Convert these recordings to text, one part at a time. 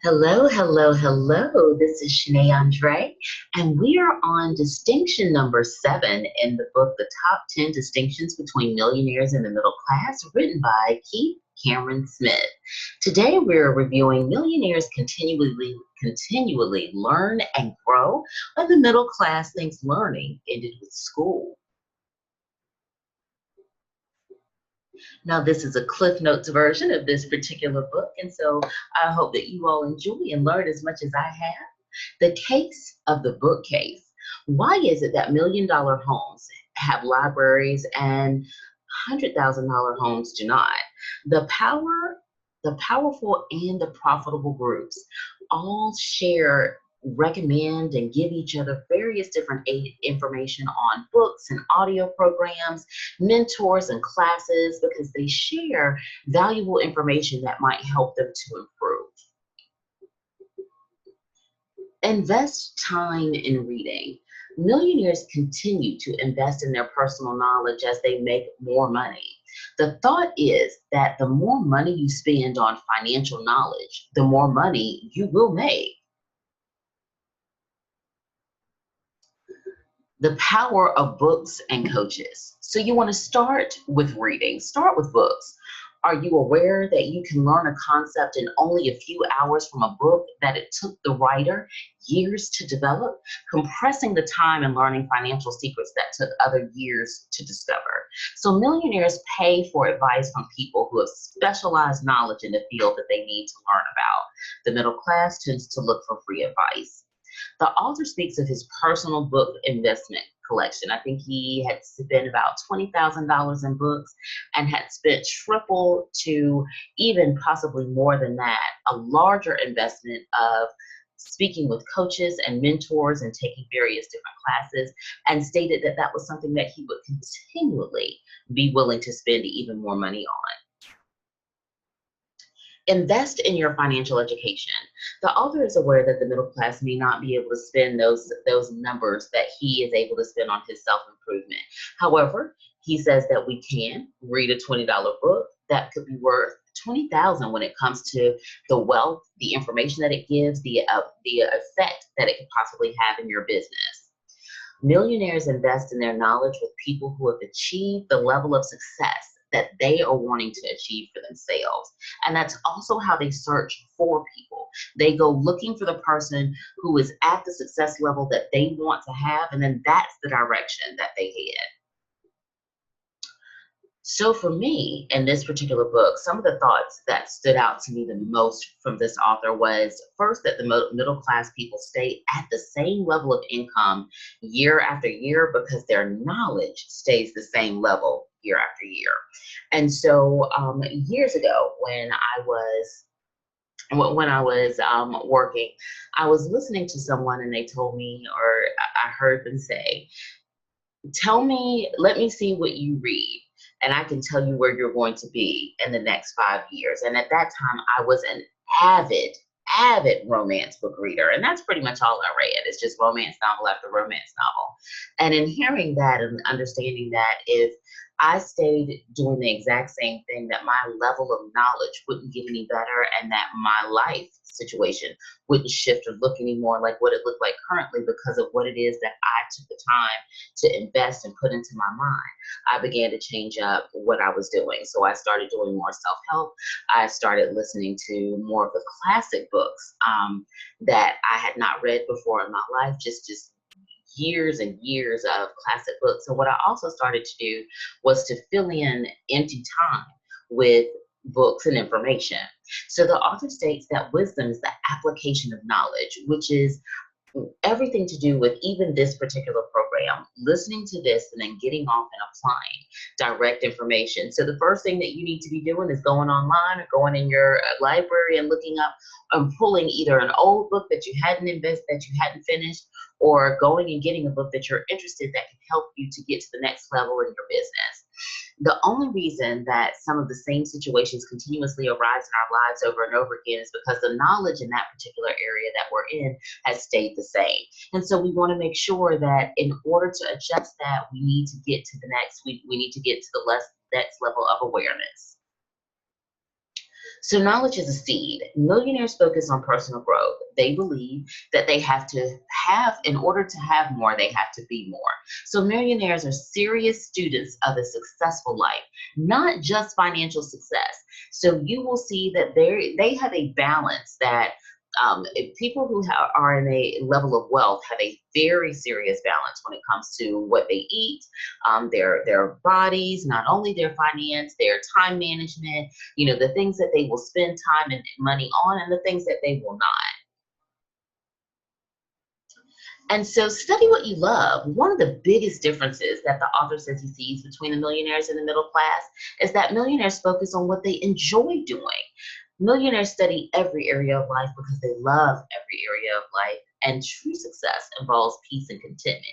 Hello, hello, hello. This is Shanae Andrea, and we are on distinction number 7 in the book, The Top 10 Distinctions Between Millionaires and the Middle Class, written by Keith Cameron Smith. Today, we're reviewing Millionaires continually learn and grow, but the middle class thinks learning ended with school. Now, this is a Cliff Notes version of this particular book, and so I hope that you all enjoy and learn as much as I have. The case of the bookcase. Why is it that $1,000,000 homes have libraries and $100,000 homes do not? The powerful and the profitable groups all share, recommend, and give each other various different information on books and audio programs, mentors and classes, because they share valuable information that might help them to improve. Invest time in reading. Millionaires continue to invest in their personal knowledge as they make more money. The thought is that the more money you spend on financial knowledge, the more money you will make. The power of books and coaches. So you want to start with reading. Start with books. Are you aware that you can learn a concept in only a few hours from a book that it took the writer years to develop? Compressing the time and learning financial secrets that took other years to discover. So millionaires pay for advice from people who have specialized knowledge in the field that they need to learn about. The middle class tends to look for free advice. The author speaks of his personal book investment collection. I think he had spent about $20,000 in books and had spent triple to even possibly more than that, a larger investment of speaking with coaches and mentors and taking various different classes, and stated that that was something that he would continually be willing to spend even more money on. Invest in your financial education. The author is aware that the middle class may not be able to spend those numbers that he is able to spend on his self-improvement. However, he says that we can read a $20 book that could be worth $20,000 when it comes to the wealth, the information that it gives, the effect that it could possibly have in your business. Millionaires invest in their knowledge with people who have achieved the level of success that they are wanting to achieve for themselves. And that's also how they search for people. They go looking for the person who is at the success level that they want to have, and then that's the direction that they head. So for me, in this particular book, some of the thoughts that stood out to me the most from this author was, first, that the middle class people stay at the same level of income year after year because their knowledge stays the same level year after year. And so years ago, when I was working, I was listening to someone and they told me, or I heard them say, let me see what you read, and I can tell you where you're going to be in the next 5 years. And at that time, I was an avid romance book reader, and that's pretty much all I read. It's just romance novel after romance novel. And in hearing that and understanding that if I stayed doing the exact same thing, that my level of knowledge wouldn't get any better, and that my life situation wouldn't shift or look any more like what it looked like currently because of what it is that I took the time to invest and put into my mind. I began to change up what I was doing. So I started doing more self-help. I started listening to more of the classic books that I had not read before in my life, just years and years of classic books. So what I also started to do was to fill in empty time with books and information. So the author states that wisdom is the application of knowledge, which is everything to do with even this particular program, listening to this and then getting off and applying direct information. So the first thing that you need to be doing is going online or going in your library and looking up and pulling either an old book that you hadn't finished, or going and getting a book that you're interested that can help you to get to the next level in your business. The only reason that some of the same situations continuously arise in our lives over and over again is because the knowledge in that particular area that we're in has stayed the same. And so we want to make sure that in order to adjust that, we need to get to the next, we need to get to the next level of awareness. So knowledge is a seed. Millionaires focus on personal growth. They believe that they have to have, in order to have more, they have to be more. So millionaires are serious students of a successful life, not just financial success. So you will see that they have a balance that people who are in a level of wealth have a very serious balance when it comes to what they eat, their bodies, not only their finance, their time management, the things that they will spend time and money on, and the things that they will not. And so study what you love. One of the biggest differences that the author says he sees between the millionaires and the middle class is that millionaires focus on what they enjoy doing. Millionaires study every area of life because they love every area of life, and true success involves peace and contentment.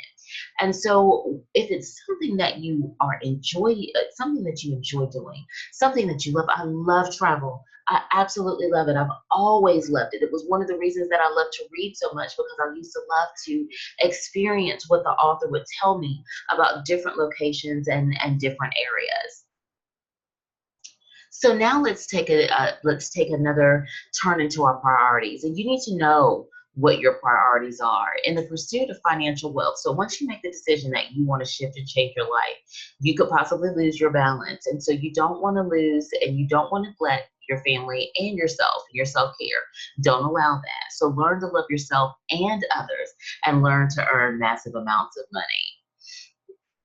And so if it's something that you are something that you enjoy doing, something that you love, I love travel. I absolutely love it. I've always loved it. It was one of the reasons that I love to read so much, because I used to love to experience what the author would tell me about different locations and different areas. So now let's take another turn into our priorities, and you need to know what your priorities are in the pursuit of financial wealth. So once you make the decision that you want to shift and change your life, you could possibly lose your balance, and so you don't want to lose, and you don't want to neglect your family and yourself, your self-care. Don't allow that. So learn to love yourself and others, and learn to earn massive amounts of money.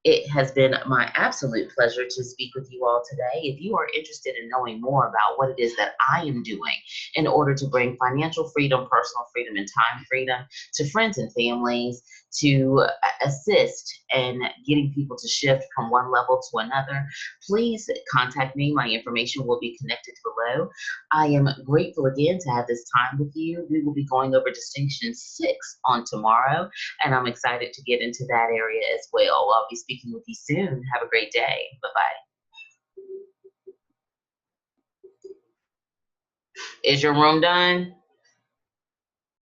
It has been my absolute pleasure to speak with you all today. If you are interested in knowing more about what it is that I am doing in order to bring financial freedom, personal freedom, and time freedom to friends and families, to assist in getting people to shift from one level to another, please contact me. My information will be connected below. I am grateful again to have this time with you. We will be going over Distinction 6 on tomorrow, and I'm excited to get into that area as well. I'll be speaking with you soon. Have a great day. Bye-bye. Is your room done?